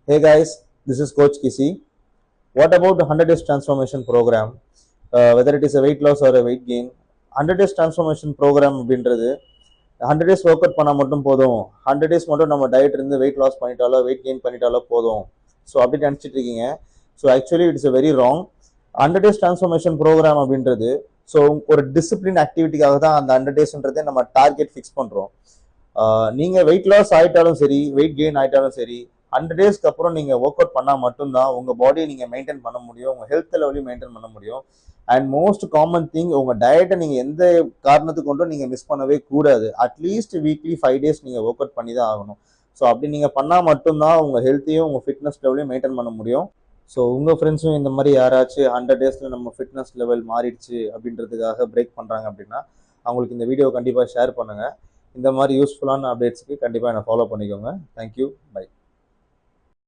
Hey guys, this is Coach Kisi. What about the 100 days transformation program? Whether it is a weight loss or a weight gain, 100 days transformation program அப்படின்றது 100 days work out பண்ணால் மட்டும் போதும், 100 days மட்டும் நம்ம diet இருந்து weight loss பண்ணிட்டாலோ weight gain பண்ணிட்டாலோ போதும். So அப்படி நினச்சிட்டு இருக்கீங்க. So actually it's very wrong. 100 days transformation program அப்படின்றது ஸோ ஒரு டிசிப்ளின் ஆக்டிவிட்டிக்காக தான் அந்த 100 daysன்றதே நம்ம டார்கெட் ஃபிக்ஸ் பண்ணுறோம். நீங்கள் வெயிட் லாஸ் ஆகிட்டாலும் சரி, வெயிட் கெயின் ஆகிட்டாலும் சரி, 100 டேஸ்க்கு அப்புறம் நீங்கள் ஒர்க் அவுட் பண்ணால் மட்டும்தான் உங்கள் பாடியை நீங்கள் மெயின்டைன் பண்ண முடியும், உங்கள் ஹெல்த் லெவலையும் மெயின்டைன் பண்ண முடியும். அண்ட் மோஸ்ட் காமன் திங், உங்கள் டயட்டை நீங்கள் எந்த காரணத்துக்கு கொண்டும் நீங்கள் மிஸ் பண்ணவே கூடாது. அட்லீஸ்ட் வீக்லி 5 days நீங்கள் ஒர்க் அவுட் பண்ணி தான் ஆகணும். ஸோ அப்படி நீங்கள் பண்ணால் மட்டும்தான் உங்கள் ஹெல்த்தையும் உங்கள் ஃபிட்னஸ் லெவலையும் மெயின்டைன் பண்ண முடியும். ஸோ உங்கள் ஃப்ரெண்ட்ஸும் இந்த மாதிரி யாராச்சும் 100 days நம்ம ஃபிட்னஸ் லெவல் மாறிடுச்சு அப்படின்றதுக்காக பிரேக் பண்ணுறாங்க அப்படின்னா அவங்களுக்கு இந்த வீடியோ கண்டிப்பாக ஷேர் பண்ணுங்கள். இந்த மாதிரி யூஸ்ஃபுல்லான அப்டேட்ஸ்க்கு கண்டிப்பாக என்னை ஃபாலோ பண்ணிக்கோங்க. Thank you, by.